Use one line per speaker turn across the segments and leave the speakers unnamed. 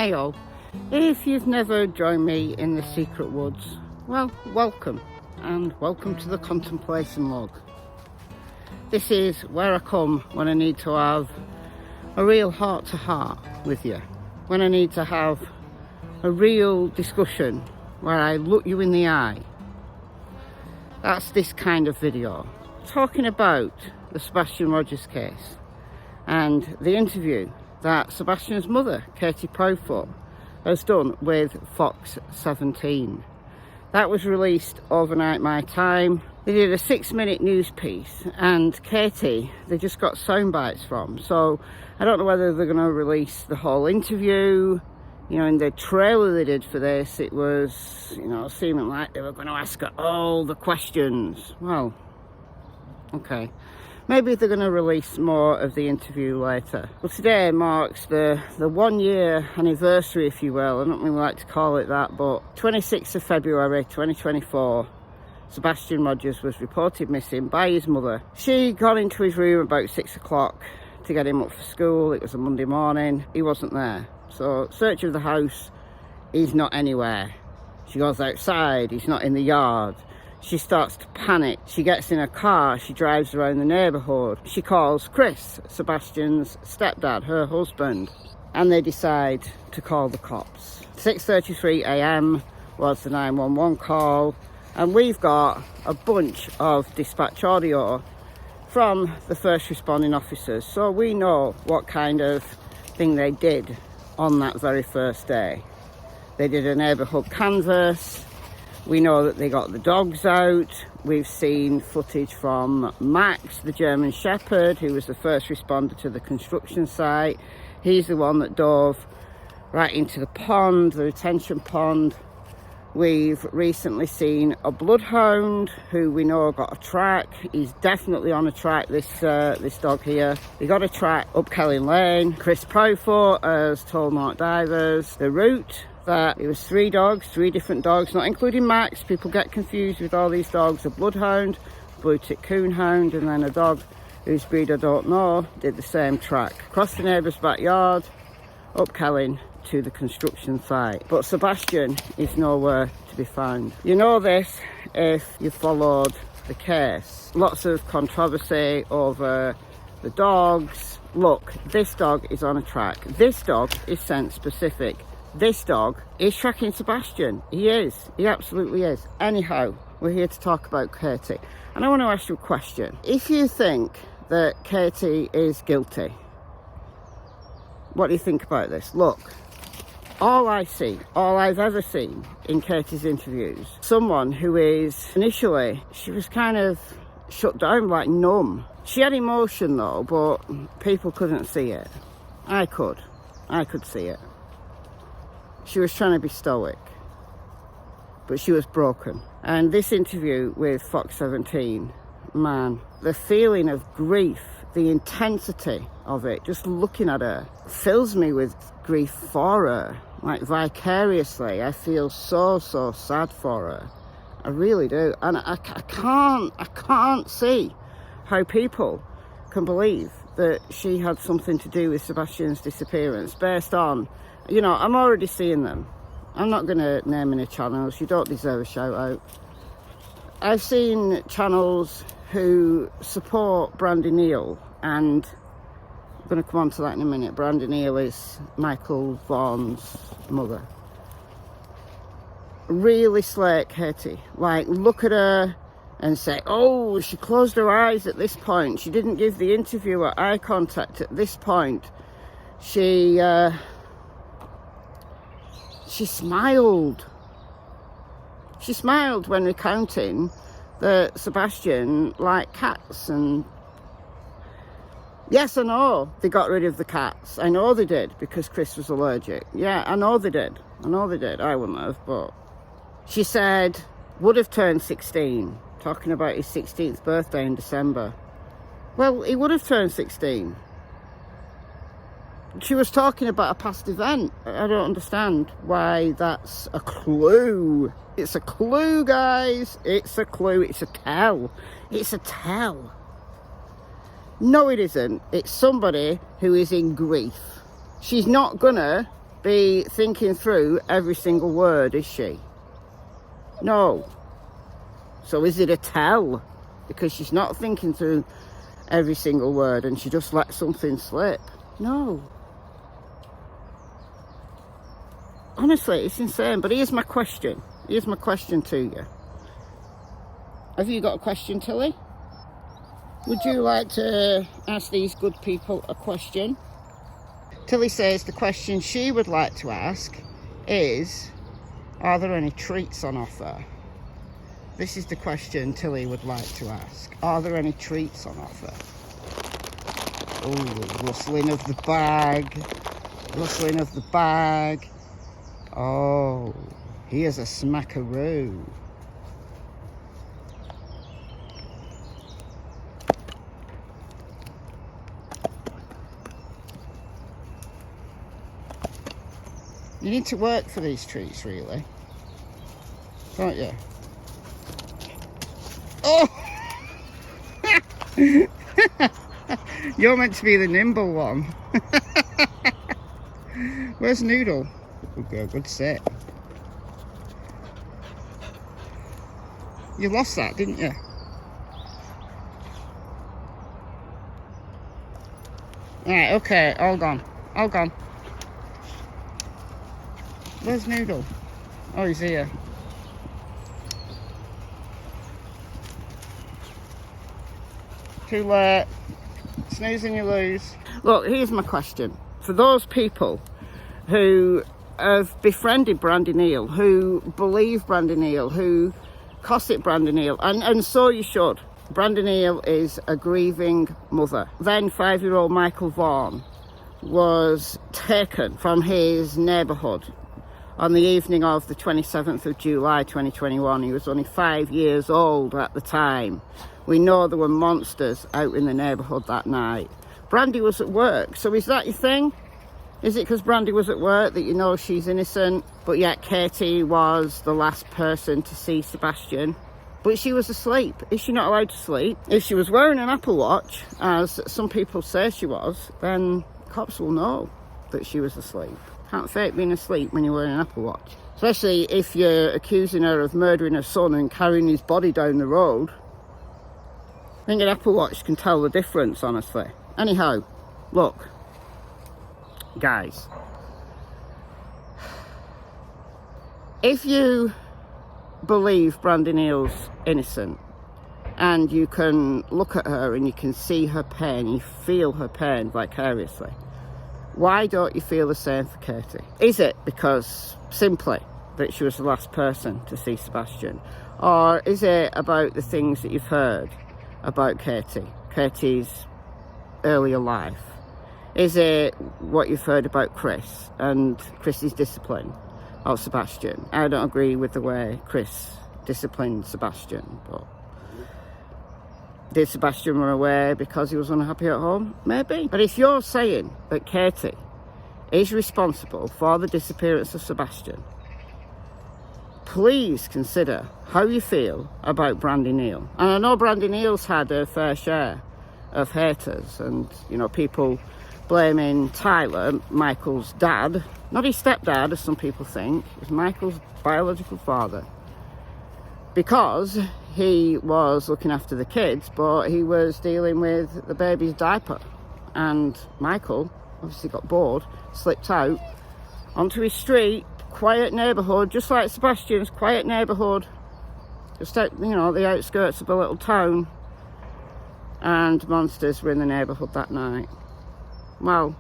Heyo, if you've never joined me in the secret woods, well, welcome, and welcome to the contemplation log. This is where I come when I need to have a real heart-to-heart with you, when I need to have a real discussion where I look you in the eye. That's this kind of video, talking about the Sebastian Rogers case and the interview that Sebastian's mother, Katie Proudfoot, has done with Fox 17. That was released overnight my time. They did a 6-minute news piece, and Katie, they just got sound bites from. So I don't know whether they're going to release the whole interview. You know, in the trailer they did for this, it was, you know, seeming like they were going to ask her all the questions. Well, okay. Maybe they're going to release more of the interview later. Well, today marks the 1-year anniversary, if you will. I don't really like to call it that, but 26th of February 2024, Sebastian Rogers was reported missing by his mother. She got into his room about 6 o'clock to get him up for school. It was a Monday morning. He wasn't there. So, search of the house, he's not anywhere. She goes outside, he's not in the yard. She starts to panic. She gets in her car, she drives around the neighbourhood. She calls Chris, Sebastian's stepdad, her husband, and they decide to call the cops. 6:33 a.m. was the 911 call, and we've got a bunch of dispatch audio from the first responding officers, so we know what kind of thing they did on that very first day. They did a neighbourhood canvass. We know that they got the dogs out. We've seen footage from Max, the German Shepherd, who was the first responder to the construction site. He's the one that dove right into the pond, the retention pond. We've recently seen a bloodhound who we know got a track. He's definitely on a track, this dog here. He got a track up Kelly Lane. Chris Proudfoot has told Mark Divers the route, that it was 3 dogs, 3 different dogs, not including Max. People get confused with all these dogs. A bloodhound, blue tick coonhound, and then a dog whose breed I don't know, did the same track. Across the neighbour's backyard, up Kelly to the construction site. But Sebastian is nowhere to be found. You know this if you followed the case. Lots of controversy over the dogs. Look, this dog is on a track. This dog is scent specific. This dog is tracking Sebastian. He is. He absolutely is. Anyhow, we're here to talk about Katie. And I want to ask you a question. If you think that Katie is guilty, what do you think about this? Look, all I've ever seen in Katie's interviews, someone who is initially, she was kind of shut down, like numb. She had emotion though, but people couldn't see it. I could see it. She was trying to be stoic, but she was broken. And this interview with Fox 17, man, the feeling of grief, the intensity of it, just looking at her, fills me with grief for her. Like vicariously, I feel so sad for her. I really do. And I can't see how people can believe that she had something to do with Sebastian's disappearance based on, you know, I'm already seeing them. I'm not going to name any channels. You don't deserve a shout out. I've seen channels who support Brandy Neal, and I'm going to come on to that in a minute. Brandy Neal is Michael Vaughan's mother. Really slate Katie. Like, look at her and say, oh, she closed her eyes at this point. She didn't give the interviewer eye contact at this point. She smiled. She smiled when recounting that Sebastian liked cats. And yes, I know they got rid of the cats. I know they did, because Chris was allergic. Yeah, I know they did. I wouldn't have, but she said would have turned 16, talking about his 16th birthday in December. Well, he would have turned 16. She was talking about a past event. I don't understand why that's a clue. It's a clue, guys. It's a clue. It's a tell. It's a tell. No, it isn't. It's somebody who is in grief. She's not gonna be thinking through every single word, is she? No. So is it a tell? Because she's not thinking through every single word and she just let something slip? No. Honestly, it's insane. But here's my question. Here's my question to you. Have you got a question, Tilly? Would you like to ask these good people a question? Tilly says the question she would like to ask is, are there any treats on offer? This is the question Tilly would like to ask. Are there any treats on offer? Oh, rustling of the bag. Rustling of the bag. Oh, here's a smackaroo. You need to work for these treats, really, don't you? Oh! You're meant to be the nimble one. Where's Noodle? Good sit. You lost that, didn't you? Right, okay, all gone. All gone. Where's Noodle? Oh, he's here. Too late. Snooze and you lose. Look, here's my question. For those people who have befriended Brandy Neal, who believe Brandy Neal, who cosset Brandy Neal, and so you should. Brandy Neal is a grieving mother. Then 5-year-old Michael Vaughan was taken from his neighbourhood on the evening of the 27th of July 2021. He was only 5 years old at the time. We know there were monsters out in the neighbourhood that night. Brandy was at work, so is that your thing? Is it because Brandy was at work that you know she's innocent, but yet Katie was the last person to see Sebastian? But she was asleep. Is she not allowed to sleep? If she was wearing an Apple Watch, as some people say she was, then cops will know that she was asleep. Can't fake being asleep when you're wearing an Apple Watch. Especially if you're accusing her of murdering her son and carrying his body down the road. I think an Apple Watch can tell the difference, honestly. Anyhow, look, guys, if you believe Brandy Neal's innocent and you can look at her and you can see her pain, you feel her pain vicariously, why don't you feel the same for Katie? Is it because simply that she was the last person to see Sebastian? Or is it about the things that you've heard about Katie's earlier life? Is it what you've heard about Chris and Chris's discipline of Sebastian? I don't agree with the way Chris disciplined Sebastian, but did Sebastian run away because he was unhappy at home? Maybe. But if you're saying that Katie is responsible for the disappearance of Sebastian, please consider how you feel about Brandy Neal. And I know Brandy Neal's had her fair share of haters and, you know, people blaming Tyler, Michael's dad, not his stepdad as some people think, it's Michael's biological father, because he was looking after the kids, but he was dealing with the baby's diaper. And Michael obviously got bored, slipped out onto his street, quiet neighbourhood, just like Sebastian's quiet neighbourhood, just out, you know, the outskirts of a little town, and monsters were in the neighbourhood that night. Well,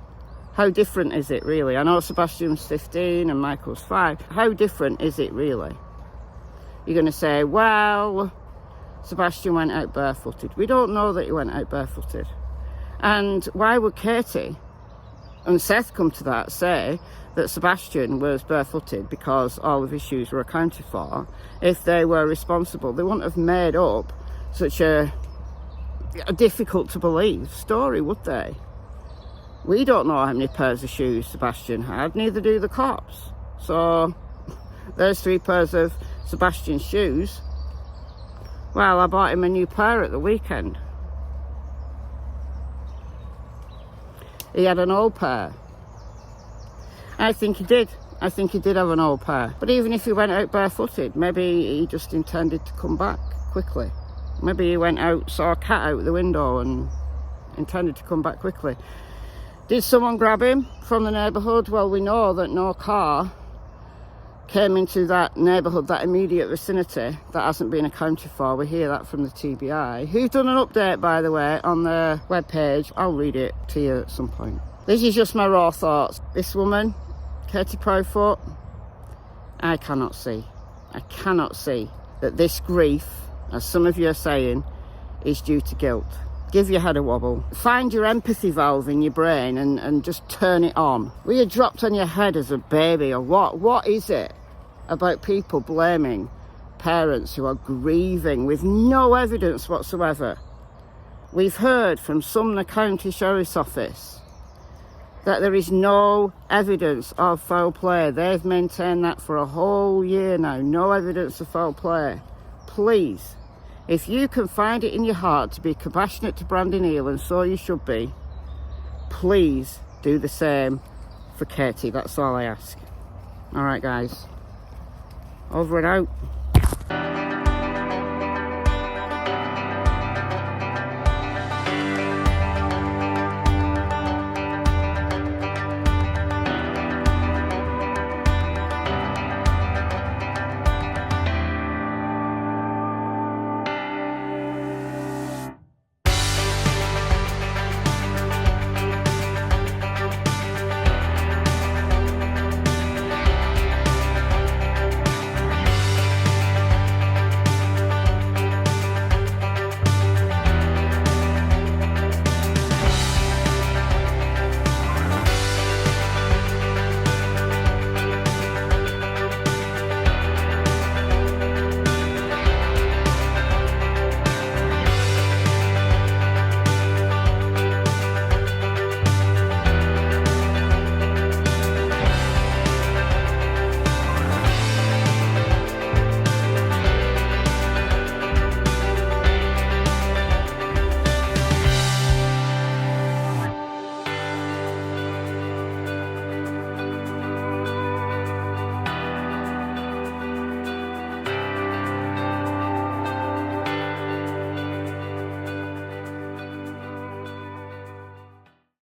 how different is it really? I know Sebastian's 15 and Michael's 5. How different is it really? You're going to say, well, Sebastian went out barefooted. We don't know that he went out barefooted. And why would Katie and Seth come to that, say that Sebastian was barefooted because all of his shoes were accounted for? If they were responsible, they wouldn't have made up such a difficult to believe story, would they? We don't know how many pairs of shoes Sebastian had, neither do the cops. So there's 3 pairs of Sebastian's shoes. Well, I bought him a new pair at the weekend. He had an old pair. I think he did. I think he did have an old pair. But even if he went out barefooted, maybe he just intended to come back quickly. Maybe he went out, saw a cat out the window and intended to come back quickly. Did someone grab him from the neighbourhood? Well, we know that no car came into that neighbourhood, that immediate vicinity. That hasn't been accounted for. We hear that from the TBI, who've done an update, by the way, on their webpage. I'll read it to you at some point. This is just my raw thoughts. This woman, Katie Proudfoot, I cannot see that this grief, as some of you are saying, is due to guilt. Give your head a wobble. Find your empathy valve in your brain and just turn it on. Were you dropped on your head as a baby or what? What is it about people blaming parents who are grieving with no evidence whatsoever? We've heard from Sumner County Sheriff's Office that there is no evidence of foul play. They've maintained that for a whole year now. No evidence of foul play. Please, if you can find it in your heart to be compassionate to Brandy Neal, and so you should be, please do the same for Katie. That's all I ask. All right, guys. Over and out.